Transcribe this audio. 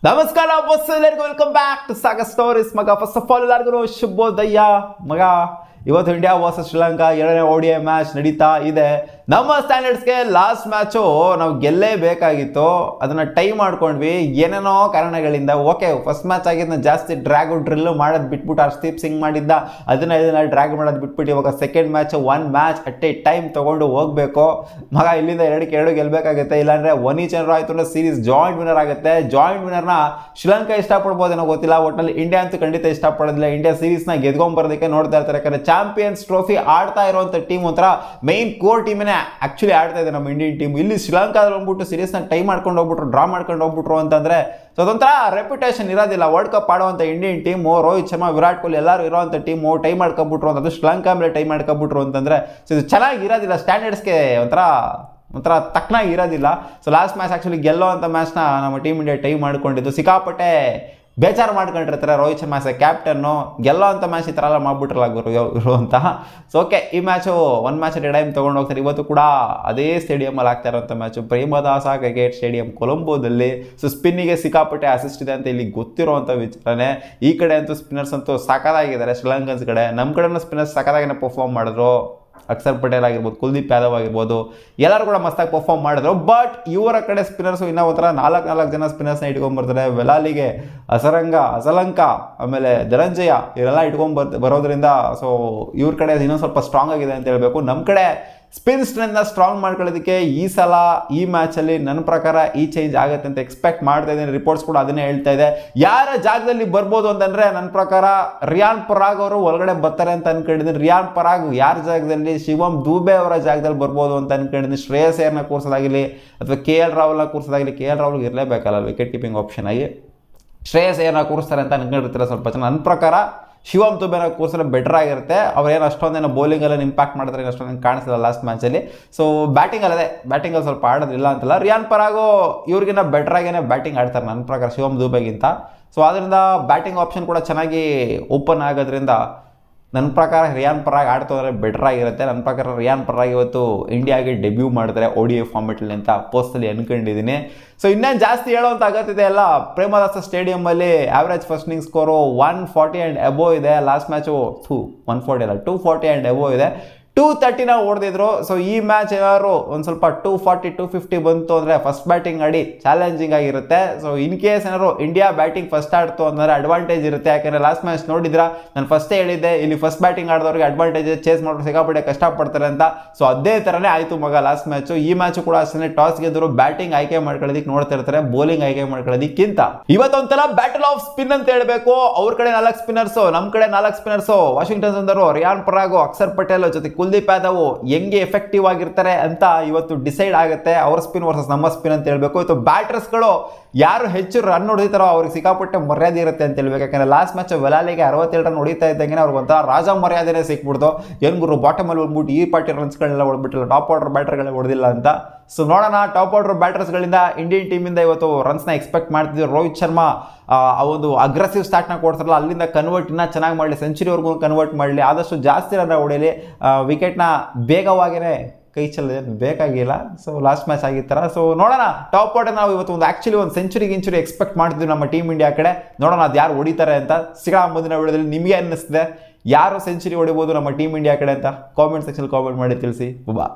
ನಮಸ್ಕಾರ ಬಸ್ ಎಲ್ಲರಿಗೂ welcome back to Sagar Stories ಮಗ. ಫಸ್ಟ್ ಆಫ್ ಆಲ್ ಎಲ್ಲರಿಗೂ ಶುಭೋದಯ ಮಗ. ಇವತ್ತು ಇಂಡಿಯಾ ವರ್ಸಸ್ ಶ್ರೀಲಂಕಾ 2ನೇ ODI ಮ್ಯಾಚ್ ನಡೀತಾ ಇದೆ. ನಮ್ಮ ಸ್ಟ್ಯಾಂಡರ್ಡ್ಸ್ಗೆ ಲಾಸ್ಟ್ ಮ್ಯಾಚು ನಾವು ಗೆಲ್ಲೇಬೇಕಾಗಿತ್ತು, ಅದನ್ನು ಟೈ ಮಾಡ್ಕೊಂಡ್ವಿ ಏನೇನೋ ಕಾರಣಗಳಿಂದ. ಓಕೆ, ಫಸ್ಟ್ ಮ್ಯಾಚ್ ಆಗಿದ್ದ ಜಾಸ್ತಿ ಡ್ರ್ಯಾಗು ಡ್ರಿಲ್ಲು ಮಾಡೋದು ಬಿಟ್ಬಿಟ್ಟು ಹರ್ಷದೀಪ್ ಸಿಂಗ್ ಮಾಡಿದ್ದ, ಅದನ್ನ ಡ್ರ್ಯಾಗ್ ಮಾಡೋದು ಬಿಟ್ಬಿಟ್ಟು ಇವಾಗ second match 1 match at a time ತೊಗೊಂಡು ಹೋಗಬೇಕು ಮಗ. ಇಲ್ಲಿಂದ 2 ಗೆಲ್ಲಬೇಕಾಗುತ್ತೆ, ಇಲ್ಲಾಂದರೆ 1 ಈಚ್ ಏನಾರು ಆಯಿತು ಅಂದರೆ ಸೀರೀಸ್ ಜಾಯಿಂಟ್ ವಿನ್ನರ್ ಆಗುತ್ತೆ. ಜಾಯಿಂಟ್ ವಿನ್ನರ್ನ ಶ್ರೀಲಂಕಾ ಇಷ್ಟಪಡ್ಬೋದೇನೋ ಗೊತ್ತಿಲ್ಲ, ಒಟ್ಟಿನಲ್ಲಿ ಇಂಡಿಯಾ ಅಂತೂ ಖಂಡಿತ ಇಷ್ಟಪಡೋದಿಲ್ಲ. ಇಂಡಿಯಾ ಸೀರೀಸ್ನ ಗೆದ್ಕೊಂಬರೋದಕ್ಕೆ ನೋಡ್ತಾ ಇರ್ತಾರೆ, ಯಾಕಂದರೆ ಚಾಂಪಿಯನ್ಸ್ ಟ್ರೋಫಿ ಆಡ್ತಾ ಇರುವಂಥ ಟೀಮ್ ಒಂಥರ ಮೇನ್ ಕೋರ್ ಟೀಮೇ ಆಕ್ಚುಲಿ ಆಡ್ತಾ ಇದೆ ನಮ್ಮ ಇಂಡಿಯನ್ ಟೀಮ್. ಇಲ್ಲಿ ಶ್ರೀಲಂಕಾದಲ್ಲಿ ಹೋಗ್ಬಿಟ್ಟು ಸೀರೀಸ್ನ ಟೈ ಮಾಡ್ಕೊಂಡು ಹೋಗ್ಬಿಟ್ರು, ಡ್ರಾ ಮಾಡ್ಕೊಂಡು ಹೋಗ್ಬಿಟ್ರು ಅಂತಂದರೆ ಸೊ ಅದೊಂಥರ ರೆಪ್ಯುಟೇಷನ್ ಇರೋದಿಲ್ಲ. ವರ್ಲ್ಡ್ ಕಪ್ ಆಡುವಂಥ ಇಂಡಿಯನ್ ಟೀಮು, ರೋಹಿತ್ ಶರ್ಮಾ, ವಿರಾಟ್ ಕೊಹ್ಲಿ ಎಲ್ಲರೂ ಇರೋವಂಥ ಟೀಮು ಟೈ ಮಾಡ್ಕೊಬಿಟ್ರು ಅಂತ, ಅದು ಶ್ರೀಲಂಕಾ ಮೇಲೆ ಟೈ ಮಾಡ್ಕೊಬಿಟ್ರು ಅಂತಂದರೆ ಸೊ ಇದು ಚೆನ್ನಾಗಿರೋದಿಲ್ಲ, ಸ್ಟ್ಯಾಂಡರ್ಡ್ಸ್ಗೆ ಒಂಥರ ತಕ್ಕನಾಗಿ ಇರೋದಿಲ್ಲ. ಸೊ ಲಾಸ್ಟ್ ಮ್ಯಾಚ್ ಆ್ಯಕ್ಚುಲಿ ಗೆಲ್ಲೋ ಅಂಥ ಮ್ಯಾಚ್ನ ನಮ್ಮ ಟೀಮ್ ಇಂಡಿಯಾ ಟೈ ಮಾಡ್ಕೊಂಡಿದ್ದು. ಸಿಕ್ಕಾಪಟ್ಟೆ ಬೇಜಾರು ಮಾಡ್ಕೊಂಡಿರ್ತಾರೆ ರೋಹಿತ್ ಶರ್ಮಾ ಕ್ಯಾಪ್ಟನ್ನು, ಗೆಲ್ಲೋ ಅಂಥ ಮ್ಯಾಚ್ ಈ ಥರ ಎಲ್ಲ ಮಾಡ್ಬಿಟ್ರಲ್ಲ ಇವರು ಅಂತ. ಸೊ ಓಕೆ, ಈ match 1 match at a time ತೊಗೊಂಡು ಹೋಗ್ತಾರೆ. ಇವತ್ತು ಕೂಡ ಅದೇ ಸ್ಟೇಡಿಯಮಲ್ಲಿ ಆಗ್ತಾ ಇರೋಂಥ ಮ್ಯಾಚು, ಪ್ರೇಮದಾಸ ಕ್ರಿಕೆಟ್ ಸ್ಟೇಡಿಯಂ ಕೊಲಂಬೋದಲ್ಲಿ. ಸೊ ಸ್ಪಿನ್ನಿಗೆ ಸಿಕ್ಕಾಪಟ್ಟೆ ಅಸಿಸ್ಟ್ ಇದೆ ಅಂತ ಇಲ್ಲಿ ಗೊತ್ತಿರೋವಂಥ ವಿಚಾರನೇ. ಈ ಕಡೆ ಅಂತೂ ಸ್ಪಿನ್ನರ್ಸ್ ಅಂತೂ ಸಖತ್ತಾಗಿದ್ದಾರೆ ಶ್ರೀಲಂಕನ್ಸ್ ಕಡೆ, ನಮ್ಮ ಕಡೆನೂ ಸ್ಪಿನ್ನರ್ಸ್ ಸಖತ್ತಾಗಿನೇ ಪರ್ಫಾರ್ಮ್ ಮಾಡಿದ್ರು. ಅಕ್ಷರ್ ಪಟೇಲ್ ಆಗಿರ್ಬೋದು, ಕುಲ್ದೀಪ್ ಯಾದವ್ ಆಗಿರ್ಬೋದು, ಎಲ್ಲರೂ ಕೂಡ ಮಸ್ತಾಗಿ ಪರ್ಫಾರ್ಮ್ ಮಾಡಿದ್ರು. ಬಟ್ ಇವರ ಕಡೆ ಸ್ಪಿನ್ನರ್ಸು ಇನ್ನೂ ಒಂಥರ 4 ಜನ ಸ್ಪಿನ್ನರ್ಸ್ನ ಇಟ್ಕೊಂಡ್ಬರ್ತಾರೆ. ವೆಲಾಲಿಗೆ, ಅಸಲಂಕ, ಆಮೇಲೆ ಧನಂಜಯ ಇವರೆಲ್ಲ ಬರೋದ್ರಿಂದ ಸೊ ಇವ್ರ ಕಡೆ ಇನ್ನೊಂದು ಸ್ವಲ್ಪ ಸ್ಟ್ರಾಂಗ್ ಆಗಿದೆ ಅಂತ ಹೇಳಬೇಕು. ನಮ್ಮ ಕಡೆ ಸ್ಪಿನ್ ಸ್ಟ್ರೆಂತ್ನ ಸ್ಟ್ರಾಂಗ್ ಮಾಡ್ಕೊಳ್ಳೋದಕ್ಕೆ ಈ ಸಲ ಈ ಮ್ಯಾಚಲ್ಲಿ ನನ್ನ ಪ್ರಕಾರ ಈ ಚೇಂಜ್ ಆಗುತ್ತೆ ಅಂತ ಎಕ್ಸ್ಪೆಕ್ಟ್ ಮಾಡ್ತಾ ಇದ್ದೀನಿ. ರಿಪೋರ್ಟ್ಸ್ ಕೂಡ ಅದನ್ನೇ ಹೇಳ್ತಾ ಇದೆ. ಯಾರ ಜಾಗದಲ್ಲಿ ಬರ್ಬೋದು ಅಂತಂದರೆ ನನ್ನ ಪ್ರಕಾರ ರಿಯಾನ್ ಪರಾಗ್ ಅವರು ಒಳಗಡೆ ಬರ್ತಾರೆ ಅಂತ ಅನ್ಕೊಂಡಿದ್ದೀನಿ. ರಿಯಾನ್ ಪರಾಗ್ ಯಾರ ಜಾಗದಲ್ಲಿ, ಶಿವಮ್ ದೂಬೆ ಅವರ ಜಾಗದಲ್ಲಿ ಬರ್ಬೋದು ಅಂತ ಅನ್ಕೊಂಡಿದ್ದೀನಿ. ಶ್ರೇಯಸ್ ಅಯ್ಯರ್ನ ಕೂರಿಸೋದಾಗಲಿ ಅಥವಾ KL ರಾಹುಲ್ನ ಕೂರಿಸೋದಾಗಲಿ, KL ರಾಹುಲ್ಗೆ ಇರಲೇಬೇಕಲ್ಲ ವಿಕೆಟ್ ಕೀಪಿಂಗ್ ಆಪ್ಷನ್ ಆಗಿ, ಶ್ರೇಯಸ್ ಅಯ್ಯರ್ನ ಕೂರಿಸ್ತಾರೆ ಅಂತ ಅನ್ಕೊಂಡಿರ್ತಾರೆ ಸ್ವಲ್ಪ ಜನ. ನನ್ನ ಪ್ರಕಾರ ಶಿವಮ್ ದುಬೆನ ಕೂರಿಸಿದ್ರೆ ಬೆಟರ್ ಆಗಿರುತ್ತೆ. ಅವ್ರೇನು ಅಷ್ಟೊಂದೇನೋ ಬೌಲಿಂಗಲ್ಲಿ ಇಂಪ್ಯಾಕ್ಟ್ ಮಾಡಿದ್ರೆ ಅಷ್ಟೊಂದೇನು ಕಾಣಿಸಿಲ್ಲ ಲಾಸ್ಟ್ ಮ್ಯಾಚಲ್ಲಿ. ಸೊ ಬ್ಯಾಟಿಂಗಲ್ಲಿ ಸ್ವಲ್ಪ ಆಡೋದಿಲ್ಲ ಅಂತಲ್ಲ. ರಿಯಾನ್ ಪರಾಗು ಇವ್ರಿಗಿನ್ನ ಬೆಟರ್ ಆಗೇನೆ ಬ್ಯಾಟಿಂಗ್ ಆಡ್ತಾರೆ ನನ್ನ ಪ್ರಕಾರ ಶಿವಮ್ ದುಬೆಗಿಂತ. ಸೊ ಅದರಿಂದ ಬ್ಯಾಟಿಂಗ್ ಆಪ್ಷನ್ ಕೂಡ ಚೆನ್ನಾಗಿ ಓಪನ್ ಆಗೋದ್ರಿಂದ ನನ್ನ ಪ್ರಕಾರ ರಿಯಾನ್ ಪರಾಗ್ ಆಡ್ತೋದ್ರೆ ಬೆಟರ್ ಆಗಿರುತ್ತೆ. ನನ್ನ ಪ್ರಕಾರ ರಿಯಾನ್ ಪರಾಗ್ ಇವತ್ತು ಇಂಡಿಯಾಗೆ ಡೆಬ್ಯೂ ಮಾಡಿದ್ರೆ ODI ಫಾರ್ಮೆಟಲ್ಲಿ ಅಂತ ಪೋಸ್ಟಲ್ಲಿ ಅನ್ಕೊಂಡಿದ್ದೀನಿ. ಸೊ ಇನ್ನೇನು ಜಾಸ್ತಿ ಹೇಳೋವಂಥ ಅಗತ್ಯತೆ ಎಲ್ಲ. ಪ್ರೇಮದಾಸ ಸ್ಟೇಡಿಯಮಲ್ಲಿ average first inning score 140 and above ಇದೆ. ಲಾಸ್ಟ್ ಮ್ಯಾಚು 140 ಅಲ್ಲ 240 ಆ್ಯಂಡ್ ಎಬೋ ಇದೆ. 230ನ ಹೊಡೆದಿದ್ರು. ಸೊ ಈ ಮ್ಯಾಚ್ ಏನಾದ್ರು ಒಂದು ಸ್ವಲ್ಪ 240 250 ಬಂತು ಅಂದರೆ ಫಸ್ಟ್ ಬ್ಯಾಟಿಂಗ್ ಆಡಿ ಚಾಲೆಂಜಿಂಗ್ ಆಗಿರುತ್ತೆ. ಸೊ ಇನ್ ಕೇಸ್ ಏನಾದ್ರು ಇಂಡಿಯಾ ಬ್ಯಾಟಿಂಗ್ ಫಸ್ಟ್ ಆಡ್ತು ಅಂದರೆ ಅಡ್ವಾಂಟೇಜ್ ಇರುತ್ತೆ. ಯಾಕೆಂದರೆ ಲಾಸ್ಟ್ ಮ್ಯಾಚ್ ನೋಡಿದ್ರಾ, ನಾನು ಫಸ್ಟೇ ಹೇಳಿದ್ದೆ ಇಲ್ಲಿ ಫಸ್ಟ್ ಬ್ಯಾಟಿಂಗ್ ಆಡಿದವ್ರಿಗೆ ಅಡ್ವಾಂಟೇಜ್, ಚೇಸ್ ಮಾಡೋರು ಸಿಕ್ಕಾಪಟ್ಟೆ ಕಷ್ಟಪಡ್ತಾರೆ ಅಂತ. ಸೊ ಅದೇ ಥರನೇ ಆಯಿತು ಮಗ ಲಾಸ್ಟ್ ಮ್ಯಾಚು. ಈ ಮ್ಯಾಚು ಕೂಡ ಅಷ್ಟೇ, ಟಾಸ್ ಗೆದ್ದರು ಬ್ಯಾಟಿಂಗ್ ಆಯ್ಕೆ ಮಾಡ್ಕೊಳ್ಳೋದಕ್ಕೆ ನೋಡ್ತಾ ಇರ್ತಾರೆ, ಬೌಲಿಂಗ್ ಆಯ್ಕೆ ಮಾಡ್ಕೊಳ್ಳೋದಕ್ಕಿಂತ. ಇವತ್ತೊಂಥರ ಬ್ಯಾಟಲ್ ಆಫ್ ಸ್ಪಿನ್ ಅಂತ ಹೇಳಬೇಕು. ಅವ್ರ ಕಡೆ 4 ಸ್ಪಿನ್ನರ್ಸು, ನಮ್ಮ ಕಡೆ 4 ಸ್ಪಿನ್ನರ್ಸು. ವಾಷಿಂಗ್ಟನ್ ಸುಂದರು, ರಿಯಾನ್ ಪರಾಗು, ಅಕ್ಷರ್ ಪಟೇಲ್ ಜೊತೆ ಕುಲ್ದೀಪ್ ಯಾದವ್ ಹೆಂಗೆ ಎಫೆಕ್ಟಿವ್ ಆಗಿರ್ತಾರೆ ಅಂತ ಇವತ್ತು ಡಿಸೈಡ್ ಆಗುತ್ತೆ. ಅವ್ರ ಸ್ಪಿನ್ ವರ್ಸಸ್ ನಮ್ಮ ಸ್ಪಿನ್ ಅಂತ ಹೇಳ್ಬೇಕು. ಇವತ್ತು ಬ್ಯಾಟರ್ಸ್ಗಳು ಯಾರು ಹೆಚ್ಚು ರನ್ ಹೊಡಿತಾರೋ ಅವ್ರಿಗೆ ಸಿಕ್ಕಾಪಟ್ಟೆ ಮರ್ಯಾದೆ ಇರುತ್ತೆ ಅಂತ ಹೇಳ್ಬೇಕು. ಯಾಕಂದರೆ ಲಾಸ್ಟ್ ಮ್ಯಾಚ್ ವೆಲಾಲಿಗೆ 67 ರನ್ ಹೊಡಿತಾ ಇದ್ದಂಗೆ ಅವ್ರಿಗೆ ಒಂಥರ ರಾಜ ಮರ್ಯಾದೆನೇ ಸಿಕ್ಬಿಡ್ತು. ಏನು ಗುರು ಬಾಟಮಲ್ಲಿ ಬಂದ್ಬಿಟ್ಟು ಈ ಪಾರ್ಟಿ ರನ್ಸ್ಗಳನ್ನೆಲ್ಲ ಹೊಡ್ಬಿಟ್ಟಿಲ್ಲ, ಟಾಪ್ ಆರ್ಡರ್ ಬ್ಯಾಟರ್ಗಳೇ ಹೊಡೆದಿಲ್ಲ ಅಂತ. ಸೊ ನೋಡೋಣ, ಟಾಪ್ ಆರ್ಡರ್ ಬ್ಯಾಟರ್ಸ್ಗಳಿಂದ ಇಂಡಿಯನ್ ಟೀಮಿಂದ ಇವತ್ತು ರನ್ಸ್ನ ಎಕ್ಸ್ಪೆಕ್ಟ್ ಮಾಡ್ತಿದ್ವಿ. ರೋಹಿತ್ ಶರ್ಮಾ ಆ ಒಂದು ಅಗ್ರೆಸಿವ್ ಸ್ಟಾರ್ಟ್ನ ಕೊಡ್ತಾರಲ್ಲ, ಅಲ್ಲಿಂದ ಕನ್ವರ್ಟ್ ಇನ್ನೂ ಚೆನ್ನಾಗಿ ಮಾಡಲಿ, ಸೆಂಚುರಿವರೆಗೂ ಕನ್ವರ್ಟ್ ಮಾಡಲಿ, ಆದಷ್ಟು ಜಾಸ್ತಿ ರನ್ ಹೊಡೆಯಲಿ, ವಿಕೆಟ್ನ ಬೇಗವಾಗಿಯೇ ಕೈ ಚೆಲ್ಲೋದೇನು ಬೇಕಾಗಿಲ್ಲ. ಸೊ ಲಾಸ್ಟ್ ಮ್ಯಾಚ್ ಆಗಿತ್ತರ. ಸೊ ನೋಡೋಣ, ಟಾಪ್ ಆರ್ಡರ್ ನಾವು ಇವತ್ತು ಆ್ಯಕ್ಚುಲಿ ಒಂದು ಸೆಂಚುರಿ ಎಕ್ಸ್ಪೆಕ್ಟ್ ಮಾಡ್ತಿದ್ವಿ ನಮ್ಮ ಟೀಮ್ ಇಂಡಿಯಾ ಕಡೆ. ನೋಡೋಣ ಅದು ಯಾರು ಹೊಡಿತಾರೆ ಅಂತ. ಸಿಗೋಣ ಮುಂದಿನ ವಿಡಿಯೋದಲ್ಲಿ. ನಿಮಗೆ ಅನ್ನಿಸ್ತಿದೆ ಯಾರು ಸೆಂಚುರಿ ಹೊಡಿಬೋದು ನಮ್ಮ ಟೀಮ್ ಇಂಡಿಯಾ ಕಡೆ ಅಂತ ಕಾಮೆಂಟ್ ಸೆಕ್ಷನ್ ಕಾಮೆಂಟ್ ಮಾಡಿ ತಿಳಿಸಿ. ಬಾ.